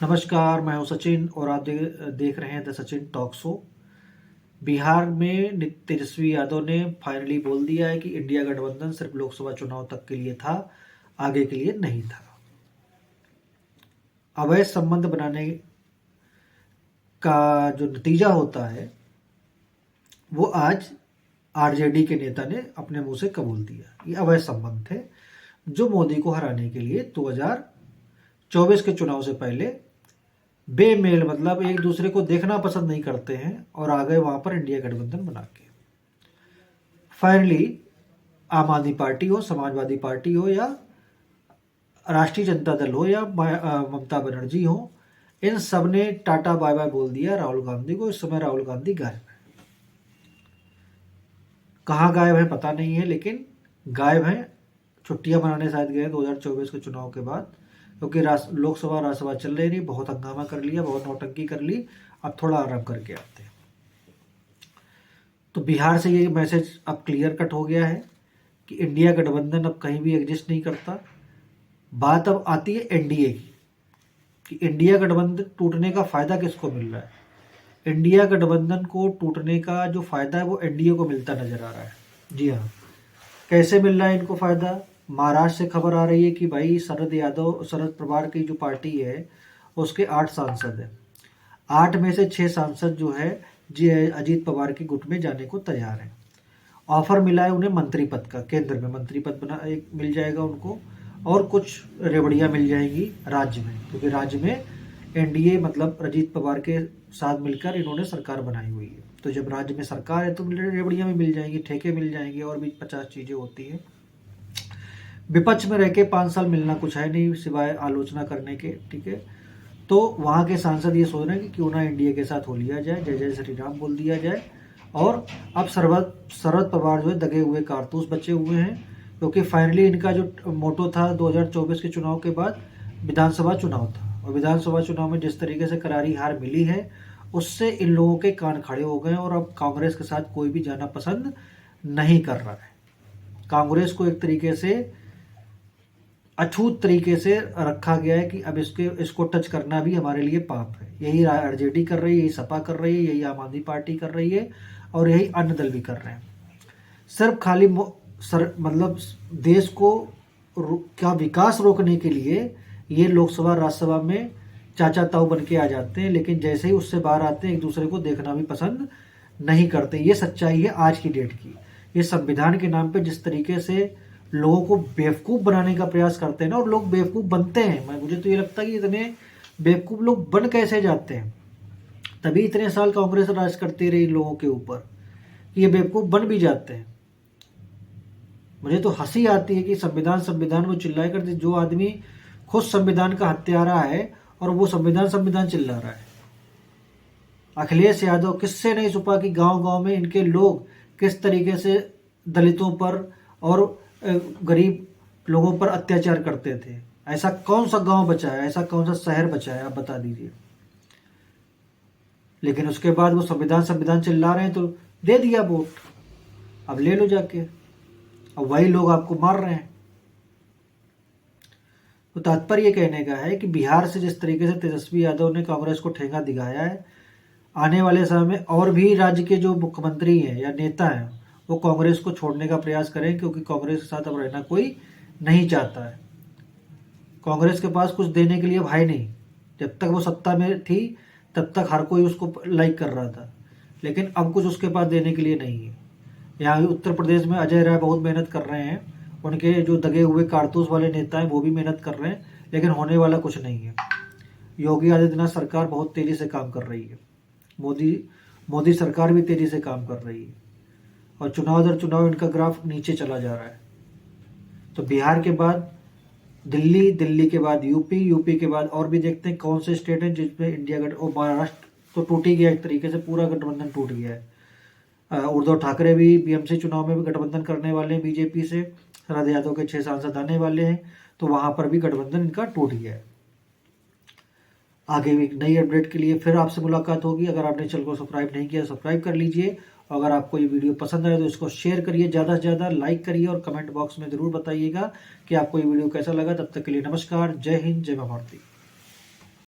नमस्कार, मैं हूं सचिन और आप देख रहे हैं the Sachin talk show. Bihar में तेजस्वी यादव ने फाइनली बोल दिया है कि इंडिया गठबंधन सिर्फ लोकसभा चुनाव तक के लिए था, आगे के लिए नहीं था। अवैध संबंध बनाने का जो नतीजा होता है वो आज आरजेडी के नेता ने अपने मुंह से कबूल दिया। ये अवैध संबंध थे जो मोदी को हराने के लिए 2024 के चुनाव से पहले बेमेल, मतलब एक दूसरे को देखना पसंद नहीं करते हैं और आ गए वहां पर इंडिया गठबंधन बना के। फाइनली आम आदमी पार्टी हो, समाजवादी पार्टी हो या राष्ट्रीय जनता दल हो या ममता बनर्जी हो, इन सब ने टाटा बाय बाय बोल दिया राहुल गांधी को। इस समय राहुल गांधी गायब है। कहाँ गायब है पता नहीं है, लेकिन गायब है। छुट्टियां मनाने शायद गए 2024 के चुनाव के बाद, क्योंकि लोकसभा राज्यसभा चल रही, बहुत हंगामा कर लिया, बहुत नौटंकी कर ली, अब थोड़ा आराम करके आते हैं। तो बिहार से ये मैसेज अब क्लियर कट हो गया है कि इंडिया गठबंधन अब कहीं भी एग्जिस्ट नहीं करता। बात अब आती है एनडीए की कि इंडिया गठबंधन टूटने का फायदा किसको मिल रहा है। इंडिया गठबंधन को टूटने का जो फायदा है वो एनडीए को मिलता नजर आ रहा है। जी हाँ, कैसे मिल रहा है इनको फायदा? महाराष्ट्र से खबर आ रही है कि भाई शरद पवार की जो पार्टी है उसके 8 सांसद हैं। 8 में से 6 सांसद जो है जी अजीत पवार की गुट में जाने को तैयार हैं। ऑफर मिला है उन्हें मंत्री पद का, केंद्र में मंत्री पद एक मिल जाएगा उनको, और कुछ रेवड़ियां मिल जाएंगी राज्य में, क्योंकि राज्य में एनडीए मतलब अजीत पवार के साथ मिलकर इन्होंने सरकार बनाई हुई है। तो जब राज्य में सरकार है तो रेवड़ियां भी मिल जाएंगी, ठेके मिल जाएंगे, और भी 50 चीजें होती है। विपक्ष में रह के 5 साल मिलना कुछ है नहीं सिवाय आलोचना करने के, ठीक है। तो वहां के सांसद ये सोच रहे हैं कि क्यों ना एनडीए के साथ हो लिया जाए, जय जय श्री राम बोल दिया जाए। और अब शरद पवार जो है दगे हुए कारतूस बचे हुए हैं, क्योंकि फाइनली इनका जो मोटो था 2024 के चुनाव के बाद विधानसभा चुनाव था, और विधानसभा चुनाव में जिस तरीके से करारी हार मिली है उससे इन लोगों के कान खड़े हो गए और अब कांग्रेस के साथ कोई भी जाना पसंद नहीं कर रहा है। कांग्रेस को एक तरीके से अछूत तरीके से रखा गया है कि अब इसको टच करना भी हमारे लिए पाप है। यही आरजेडी कर रही है, यही सपा कर रही है, यही आम आदमी पार्टी कर रही है, और यही अन्य दल भी कर रहे हैं। सिर्फ खाली मतलब देश को का विकास रोकने के लिए ये लोकसभा राज्यसभा में चाचा ताऊ बन के आ जाते हैं, लेकिन जैसे ही उससे बाहर आते हैं एक दूसरे को देखना भी पसंद नहीं करते। ये सच्चाई है आज की डेट की। ये संविधान के नाम पे जिस तरीके से लोगों को बेवकूफ बनाने का प्रयास करते हैं ना, और लोग बेवकूफ बनते हैं। मुझे तो ये लगता है कि इतने बेवकूफ लोग बन कैसे जाते हैं, तभी इतने साल कांग्रेस राज करती रही लोगों के ऊपर, कि ये बेवकूफ बन भी जाते हैं। मुझे तो हंसी आती है कि संविधान वो चिल्लाए करते, जो आदमी खुद संविधान का हत्यारा है और वो संविधान चिल्ला रहा है। अखिलेश यादव किससे नहीं छुपा कि गांव गांव में इनके लोग किस तरीके से दलितों पर और गरीब लोगों पर अत्याचार करते थे। ऐसा कौन सा गांव बचा है, ऐसा कौन सा शहर बचा है, आप बता दीजिए। लेकिन उसके बाद वो संविधान चिल्ला रहे हैं तो दे दिया वोट, अब ले लो जाके। अब वही लोग आपको मार रहे हैं। तो तात्पर्य ये कहने का है कि बिहार से जिस तरीके से तेजस्वी यादव ने कांग्रेस को ठेंगा दिखाया है, आने वाले समय में और भी राज्य के जो मुख्यमंत्री हैं या नेता हैं वो कांग्रेस को छोड़ने का प्रयास करें, क्योंकि कांग्रेस के साथ अब रहना कोई नहीं चाहता है। कांग्रेस के पास कुछ देने के लिए भाई नहीं। जब तक वो सत्ता में थी तब तक हर कोई उसको लाइक कर रहा था, लेकिन अब कुछ उसके पास देने के लिए नहीं है। यहाँ उत्तर प्रदेश में अजय राय बहुत मेहनत कर रहे हैं, उनके जो दगे हुए कारतूस वाले नेता हैं वो भी मेहनत कर रहे हैं, लेकिन होने वाला कुछ नहीं है। योगी आदित्यनाथ सरकार बहुत तेजी से काम कर रही है, मोदी सरकार भी तेजी से काम कर रही है, और चुनाव दर चुनाव इनका ग्राफ नीचे चला जा रहा है। तो बिहार के बाद दिल्ली के बाद यूपी के बाद और भी देखते हैं कौन से स्टेट हैं जिसमें इंडिया और महाराष्ट्र तो टूट ही गया, एक तरीके से पूरा गठबंधन टूट गया है। उद्धव ठाकरे भी बीएमसी चुनाव में भी गठबंधन करने वाले हैं बीजेपी से, शरद यादव के 6 सांसद आने वाले हैं, तो वहां पर भी गठबंधन इनका टूट गया है। आगे भी एक नई अपडेट के लिए फिर आपसे मुलाकात होगी। अगर आपने चैनल को सब्सक्राइब नहीं किया सब्सक्राइब कर लीजिए, और अगर आपको ये वीडियो पसंद आए तो इसको शेयर करिए, ज़्यादा से ज़्यादा लाइक करिए, और कमेंट बॉक्स में ज़रूर बताइएगा कि आपको ये वीडियो कैसा लगा। तब तक के लिए नमस्कार, जय हिंद, जय भारती।